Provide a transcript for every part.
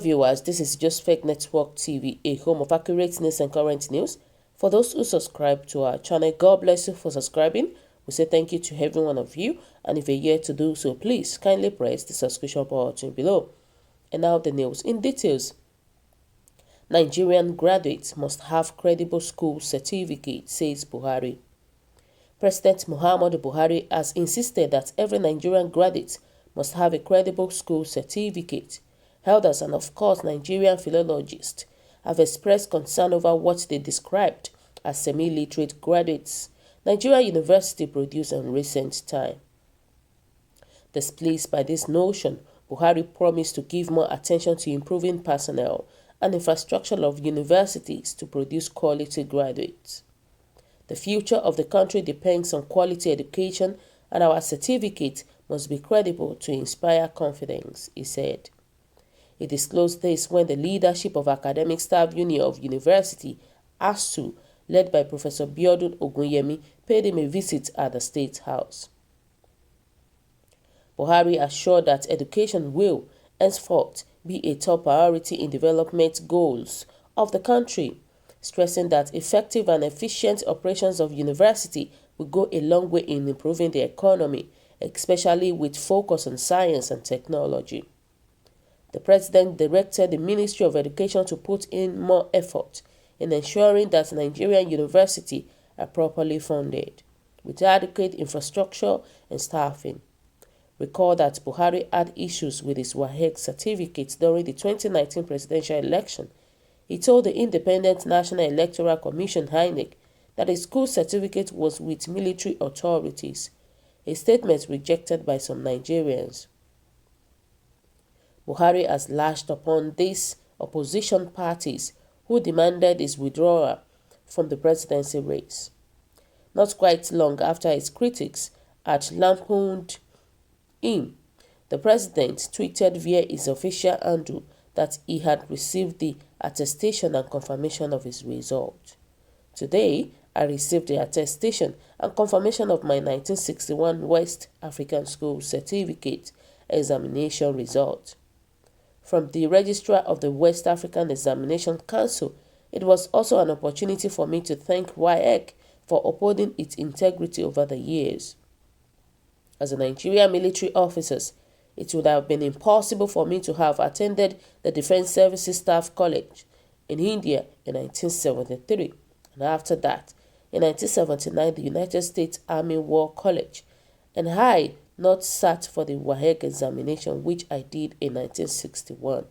viewers, this is Just Fake Network TV, a home of accurate news and current news. For those who subscribe to our channel, God bless you for subscribing. We say thank you to every one of you, and if you're yet to do so, please kindly press the subscription button below. And now the news in details. Nigerian graduates must have credible school certificate, says Buhari. President Muhammadu Buhari has insisted that every Nigerian graduate must have a credible school certificate. Elders and of course Nigerian philologists have expressed concern over what they described as semi-literate graduates Nigerian University produced in recent time. Displeased by this notion, Buhari promised to give more attention to improving personnel and infrastructure of universities to produce quality graduates. The future of the country depends on quality education, and our certificate must be credible to inspire confidence, he said. He disclosed this when the leadership of Academic Staff Union of University, ASU, led by Professor Biodun Ogunyemi, paid him a visit at the State House. Buhari assured that education will, henceforth, be a top priority in development goals of the country, stressing that effective and efficient operations of university will go a long way in improving the economy, especially with focus on science and technology. The president directed the Ministry of Education to put in more effort in ensuring that Nigerian universities are properly funded, with adequate infrastructure and staffing. Recall that Buhari had issues with his WAEC certificates during the 2019 presidential election. He told the Independent National Electoral Commission (INEC) that his school certificate was with military authorities, a statement rejected by some Nigerians. Buhari has lashed upon these opposition parties who demanded his withdrawal from the presidency race. Not quite long after his critics had lampooned him, the president tweeted via his official handle that he had received the attestation and confirmation of his result. Today, I received the attestation and confirmation of my 1961 West African School Certificate examination result. From the Registrar of the West African Examination Council, it was also an opportunity for me to thank WAEC for upholding its integrity over the years. As a Nigerian military officer, it would have been impossible for me to have attended the Defense Services Staff College in India in 1973, and after that, in 1979, the United States Army War College, and I not sat for the WAEC examination, which I did in 1961.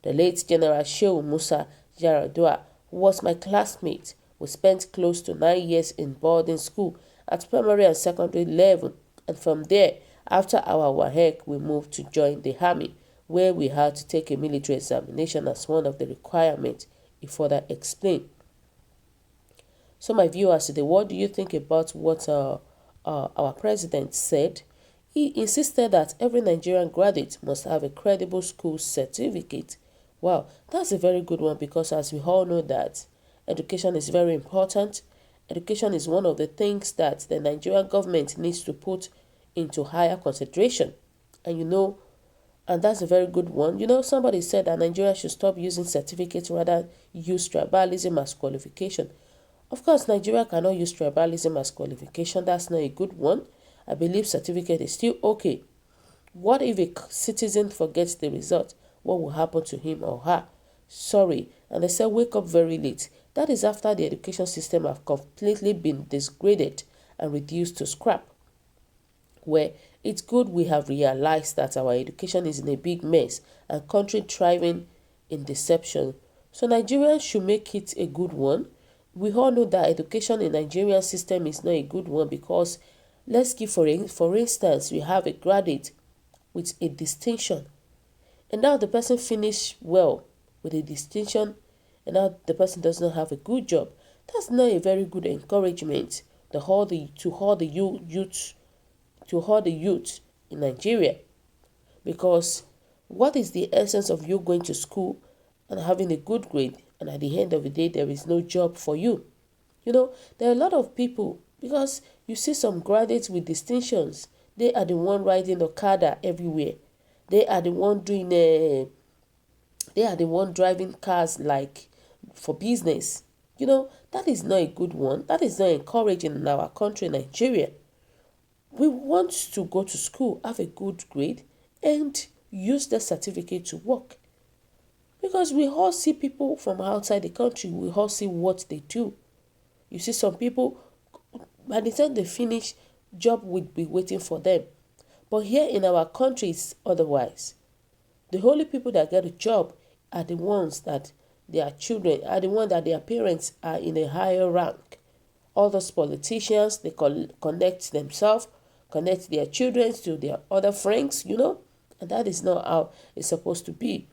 The late General Shehu Musa Graduat was my classmate. We spent close to 9 years in boarding school at primary and secondary level, and from there, after our WAEC, we moved to join the army, where we had to take a military examination as one of the requirements, he further explained. So my viewers today, what do you think about what our president said? He insisted that every Nigerian graduate must have a credible school certificate. Wow, that's a very good one, because as we all know that education is very important. Education is one of the things that the Nigerian government needs to put into higher consideration. And that's a very good one. Somebody said that Nigeria should stop using certificates, rather use tribalism as qualification. Of course, Nigeria cannot use tribalism as qualification. That's not a good one. I believe certificate is still okay. What if a citizen forgets the result? What will happen to him or her? Sorry. And they say wake up very late. That is after the education system have completely been degraded and reduced to scrap. Where it's good we have realized that our education is in a big mess and country thriving in deception. So Nigerians should make it a good one. We all know that education in Nigerian system is not a good one, because let's give for instance, we have a graduate with a distinction, and now the person finished well with a distinction, and now the person does not have a good job. That's not a very good encouragement to all the youth in Nigeria, because what is the essence of you going to school and having a good grade, and at the end of the day, there is no job for you? There are a lot of people, because you see some graduates with distinctions, they are the one riding Okada everywhere. They are the one doing They are the one driving cars like for business. That is not a good one. That is not encouraging in our country, Nigeria. We want to go to school, have a good grade, and use the certificate to work. Because we all see people from outside the country, we all see what they do. You see some people, by the time they finish, job will be waiting for them. But here in our country, it's otherwise. The only people that get a job are the ones that their children, are the ones that their parents are in a higher rank. All those politicians, they connect themselves, connect their children to their other friends, and that is not how it's supposed to be.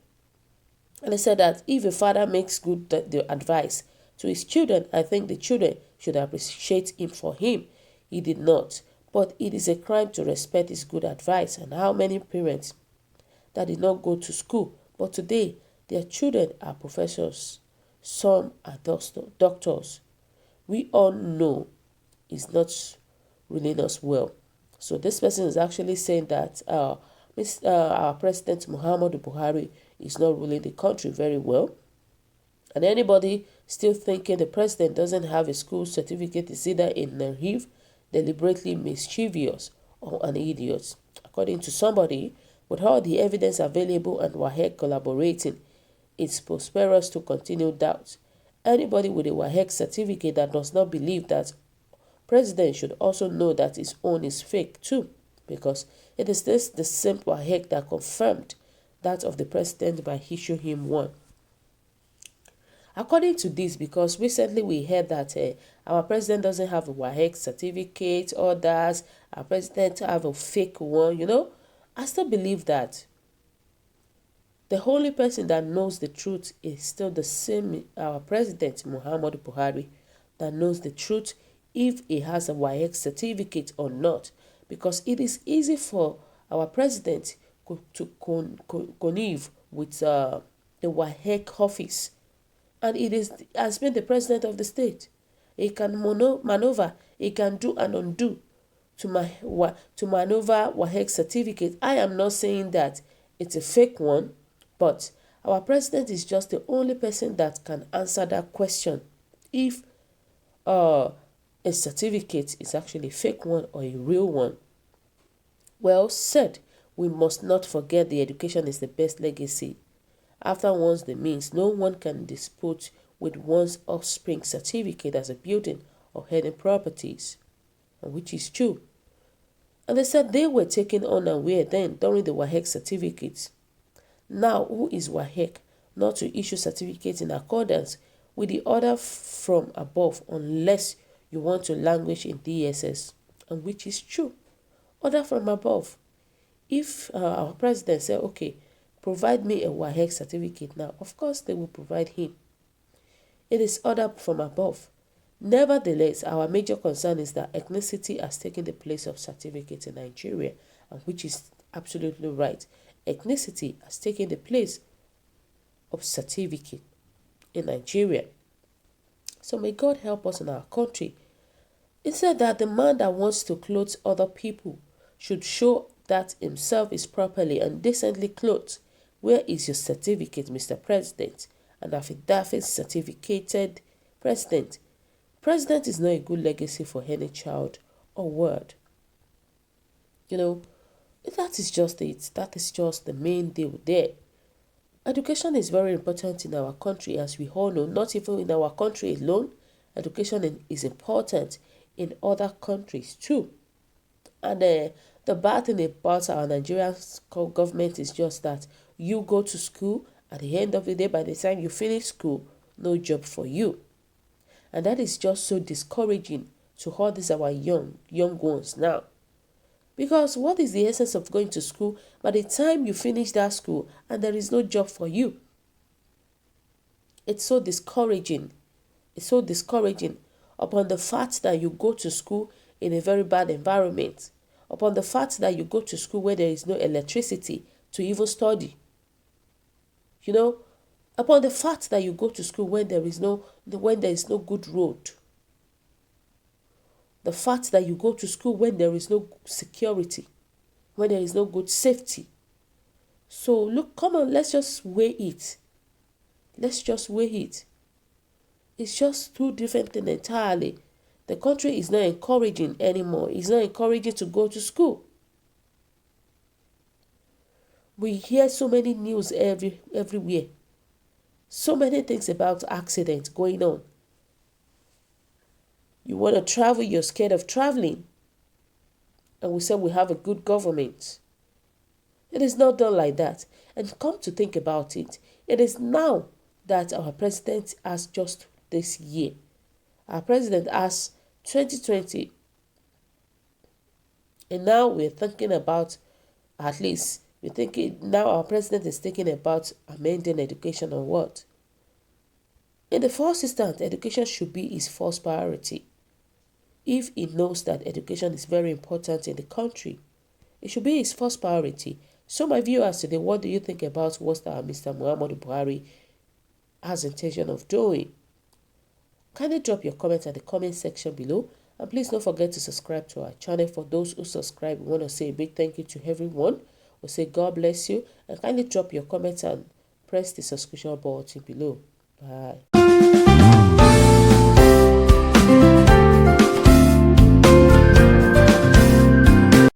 And I said that if a father makes good the advice to his children, I think the children should appreciate him for him. He did not. But it is a crime to respect his good advice. And how many parents that did not go to school, but today their children are professors, some are doctors. We all know it's not ruling us well. So this person is actually saying that our President Muhammadu Buhari is not ruling the country very well. And anybody still thinking the president doesn't have a school certificate is either a naive, deliberately mischievous, or an idiot. According to somebody, with all the evidence available and WAEC collaborating, it's prosperous to continue doubt. Anybody with a WAEC certificate that does not believe that president should also know that his own is fake too, because it is the same WAEC that confirmed that of the president by issuing him one. According to this, because recently we heard that our president doesn't have a WAEC certificate, others, our president have a fake one, I still believe that the only person that knows the truth is still the same, our president, Muhammadu Buhari, that knows the truth if he has a WAEC certificate or not. Because it is easy for our president to connive with the WAEC office. And has been the president of the state. He can maneuver, he can do and undo to maneuver WAEC certificate. I am not saying that it's a fake one, but our president is just the only person that can answer that question. If a certificate is actually a fake one or a real one. Well said, we must not forget the education is the best legacy. After one's the means, no one can dispute with one's offspring certificate as a building or hidden properties, which is true. And they said they were taken unaware then during the WAEC certificates. Now, who is WAEC not to issue certificates in accordance with the order from above unless you want to languish in DSS, and which is true. Order from above. If our president said, okay, provide me a WAEC certificate now, of course they will provide him. It is order from above. Nevertheless, our major concern is that ethnicity has taken the place of certificate in Nigeria, and which is absolutely right. Ethnicity has taken the place of certificate in Nigeria. So may God help us in our country. It said that the man that wants to clothe other people should show that himself is properly and decently clothed. Where is your certificate, Mr. President? An affidavit certificated president. President is not a good legacy for any child or word. That is just it. That is just the main deal there. Education is very important in our country, as we all know. Not even in our country alone. Education is important in other countries too. And the bad thing about our Nigerian government is just that you go to school, at the end of the day, by the time you finish school, no job for you. And that is just so discouraging to all these our young ones now. Because what is the essence of going to school by the time you finish that school and there is no job for you? It's so discouraging. It's so discouraging upon the fact that you go to school in a very bad environment, upon the fact that you go to school where there is no electricity to even study. Upon the fact that you go to school when there is no good road. The fact that you go to school when there is no security, when there is no good safety. So look, come on, let's just weigh it. Let's just weigh it. It's just two different things entirely. The country is not encouraging anymore. It's not encouraging to go to school. We hear so many news everywhere. So many things about accidents going on. You want to travel, you're scared of traveling. And we say we have a good government. It is not done like that. And come to think about it, it is now that our president has just this year. Our president has 2020. And now we're thinking about, at least, we're thinking now our president is thinking about amending education or what? In the first instance, education should be his first priority. If he knows that education is very important in the country, it should be his first priority. So my viewers today, what do you think about what Mr. Muhammadu Buhari has intention of doing? Kindly drop your comments at the comment section below. And please don't forget to subscribe to our channel. For those who subscribe, we want to say a big thank you to everyone. We say God bless you. And kindly drop your comments and press the subscription button below. Bye.